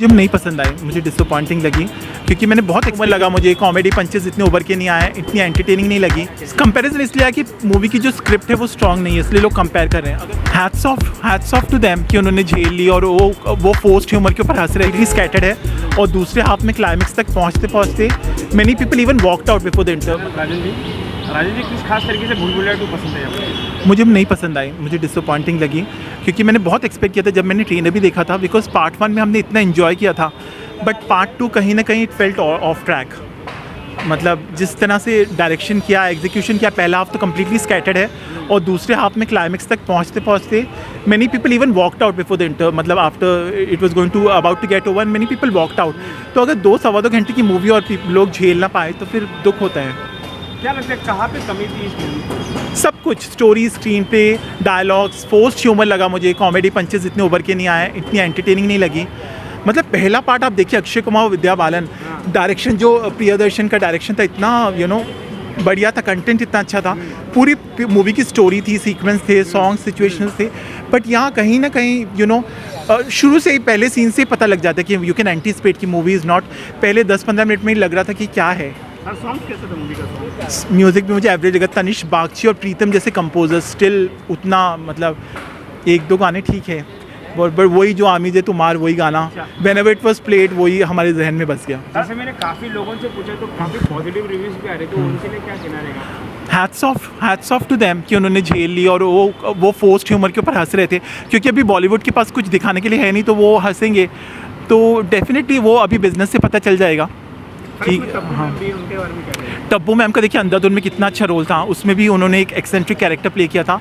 मुझे नहीं पसंद आई, मुझे डिसअपॉइंटिंग लगी क्योंकि मैंने बहुत एक्सपेक्ट लगा मुझे कॉमेडी पंचेस इतने उभर के नहीं आए, इतनी एंटरटेनिंग नहीं लगी। कंपैरिजन इसलिए है कि मूवी की जो स्क्रिप्ट है वो स्ट्रॉन्ग नहीं है, इसलिए लोग कंपेयर कर रहे हैं। हैट्स ऑफ टू देम कि उन्होंने झेल ली और वो फोर्स्ड ह्यूमर के ऊपर हंस रहे हैं, स्कैटर्ड है और दूसरे हाफ में क्लाइमेक्स तक पहुँचते many people even walked out before the interval. Rajan ji किस खास तरीके से भूल भुलैया 2 पसंद है आपको? मुझे नहीं पसंद आई, मुझे डिसअपॉइंटिंग लगी क्योंकि मैंने बहुत एक्सपेक्ट किया था जब मैंने ट्रेलर भी देखा था, बिकॉज पार्ट 1 में हमने इतना इन्जॉय किया था, बट पार्ट 2 कहीं ना कहीं इट फेल्ट ऑफ ट्रैक। मतलब जिस तरह से डायरेक्शन किया, एग्जीक्यूशन किया, पहला हाफ तो कम्प्लीटली स्कैटर्ड है और दूसरे हाफ में क्लाइमेक्स तक पहुँचते many people even walked out before the inter, मतलब after it was going to about to get over, many people walked out. तो अगर 2-2.25 घंटे की मूवी और लोग झेल ना पाए तो फिर दुख होता है। क्या लगता है कहाँ पे कमी थी इस मूवी? सब कुछ, स्टोरी, स्क्रीन पे, डायलॉग्स, फोर्स्ड ह्यूमर लगा मुझे, कॉमेडी पंचेस इतने उभर के नहीं आए, इतनी एंटरटेनिंग नहीं लगी। मतलब पहला पार्ट आप देखिए, अक्षय कुमार, विद्या बालन, डायरेक्शन जो प्रियदर्शन का डायरेक्शन था इतना बढ़िया था, कंटेंट इतना अच्छा था, पूरी मूवी की स्टोरी थी, सीक्वेंस थे, सॉन्ग, सिचुएशंस थे, बट यहाँ कहीं ना कहीं शुरू से ही पहले सीन से ही पता लग जाता है कि यू कैन एंटीसिपेट की मूवी इज़ नॉट, पहले 10-15 मिनट में ही लग रहा था कि क्या है। सॉन्ग कैसा था मूवी का? म्यूज़िक भी मुझे एवरेज लगा। तनिष्क बागची और प्रीतम जैसे कंपोजर स्टिल उतना, मतलब 1-2 गाने ठीक है, बट वही जो आमी जे तुमार वही गाना व्हेनेवर इट वाज प्लेड वही हमारे जहन में बस गया। जैसे मैंने काफ़ी लोगों से पूछा तो काफ़ी पॉजिटिव रिव्यूज भी आ रहे, तो उनके लिए क्या कहना रहेगा? हैट्स ऑफ टू देम कि उन्होंने झेल ली और वो फोर्स्ड ह्यूमर के ऊपर हंस रहे थे, क्योंकि अभी बॉलीवुड के पास कुछ दिखाने के लिए है नहीं, तो वो हंसेंगे तो डेफिनेटली वो अभी बिजनेस से पता चल जाएगा। ठीक, हाँ। टब्बू मैम का देखिए अंधाधुन में कितना अच्छा रोल था, उसमें भी उन्होंने एक एक्सेंट्रिक कैरेक्टर प्ले किया था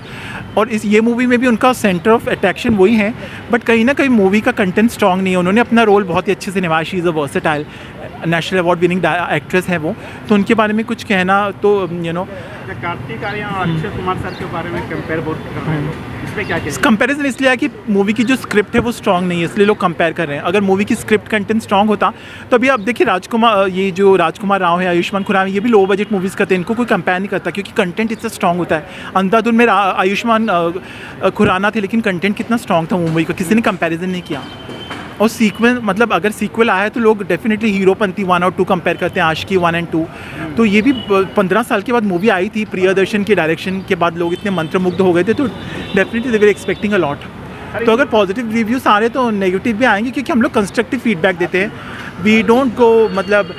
और ये मूवी में भी उनका सेंटर ऑफ अट्रैक्शन वही है, बट कहीं ना कहीं मूवी का कंटेंट स्ट्रॉन्ग नहीं है। उन्होंने अपना रोल बहुत ही अच्छे से निभाया, she is a versatile, national award winning actress है वो, तो उनके बारे में कुछ कहना तो कार्तिक आर्यन और अक्षय कुमार सर के बारे में कंपेयर बहुत कर रहे हैं, इसमें क्या कहते हैं? कंपैरिजन इसलिए है कि मूवी की जो स्क्रिप्ट है वो स्ट्रॉन्ग नहीं है, इसलिए लोग कंपेयर कर रहे हैं। अगर मूवी की स्क्रिप्ट कंटेंट स्ट्रॉन्ग होता तो अभी आप देखिए ये जो राजकुमार राव है, आयुष्मान खुराना, ये भी लो बजट मूवीज़ करते हैं, इनको कोई कंपेयर नहीं करता क्योंकि कंटेंट इतना स्ट्रॉन्ग होता है। अंधाधुन में आयुष्मान खुराना थे, लेकिन कंटेंट कितना स्ट्रॉन्ग था मूवी का, किसी ने कंपेरिजन नहीं किया। और सीक्वेंस, मतलब अगर सीक्वल आया है तो लोग डेफिनेटली हीरोपंती 1 और 2 कंपेयर करते हैं, आशिकी 1 और 2। तो ये भी 15 साल के बाद मूवी आई थी, प्रियदर्शन के डायरेक्शन के बाद लोग इतने मंत्रमुग्ध हो गए थे, तो definitely they were expecting a lot. तो अगर पॉजिटिव रिव्यूज आ रहे तो नेगेटिव भी आएंगे, क्योंकि हम लोग कंस्ट्रक्टिव फीडबैक देते हैं। वी डोंट गो, मतलब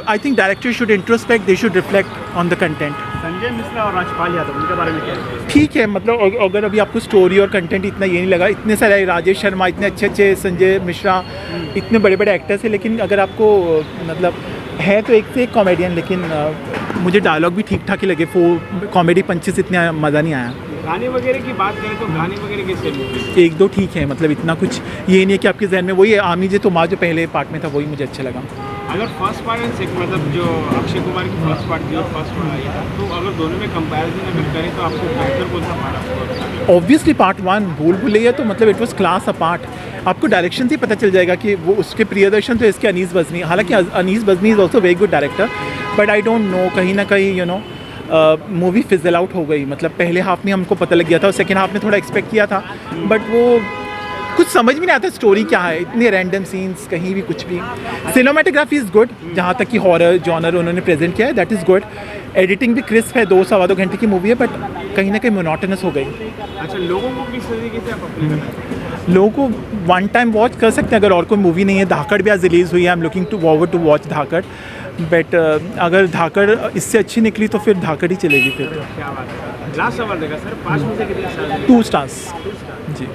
I think director should introspect, they should reflect on the content. Sanjay Mishra और राजपाल यादव, उनके बारे में क्या है? ठीक है, मतलब अगर अभी आपको स्टोरी और कंटेंट इतना ये नहीं लगा, इतने सारे राजेश शर्मा, इतने अच्छे संजय मिश्रा, इतने बड़े बड़े एक्टर्स हैं, लेकिन अगर आपको मतलब है तो एक से एक कॉमेडियन, लेकिन मुझे डायलॉग भी ठीक ठाक ही लगे, कॉमेडी पंचेस इतने मज़ा नहीं आया। गाने वगैरह की बात करें तो गाने वगैरह कैसे? 1-2 ठीक है, मतलब इतना कुछ ये नहीं है कि आपके जहन में वही आमी जे तुमार जो पहले पार्ट में था वही मुझे अच्छा लगा। अगर फर्स्ट पार्ट एंड सेकंड, मतलब जो अक्षय कुमार की फर्स्ट पार्ट थी और फर्स्ट पार्ट आई था, तो अगर दोनों में कंपैरिजन अगर करें तो आपको बेहतर कौन सा पार्ट आपको? ऑब्वियसली पार्ट 1 भूल भुलैया तो मतलब इट वाज क्लास अपार्ट। आपको डायरेक्शन से ही पता चल जाएगा कि वो उसके प्रियदर्शन तो इसके अनीस बज़मी, हालांकि Anees Bazmee is also very good director, but I don't know, कहीं ना कहीं मूवी फिजल आउट हो गई। मतलब पहले हाफ में हमको पता लग गया था और सेकेंड हाफ में थोड़ा एक्सपेक्ट किया था, बट वो कुछ समझ में नहीं आता स्टोरी क्या है, इतने रैंडम सीन्स, कहीं भी कुछ भी। सिनेमाटोग्राफी इज़ गुड, जहाँ तक कि हॉरर जॉनर उन्होंने प्रेजेंट किया है, दैट इज़ गुड। एडिटिंग भी क्रिस्प है, 2-2.25 घंटे की मूवी है, बट कहीं ना कहीं मोनोटोनस हो गई। अच्छा, लोगों को किस तरीके से आप अपील करना है? लोगों को वन टाइम वॉच कर सकते हैं, अगर और कोई मूवी नहीं है। धाकड़ भी आज रिलीज़ हुई है, I am looking to forward to watch Dhaakad, but अगर धाकड़ इससे अच्छी निकली तो फिर धाकड़ ही चलेगी फिर। क्या बात है। लास्ट सवाल देगा सर, 5 में से कितने स्टार? 2 स्टार्स जी।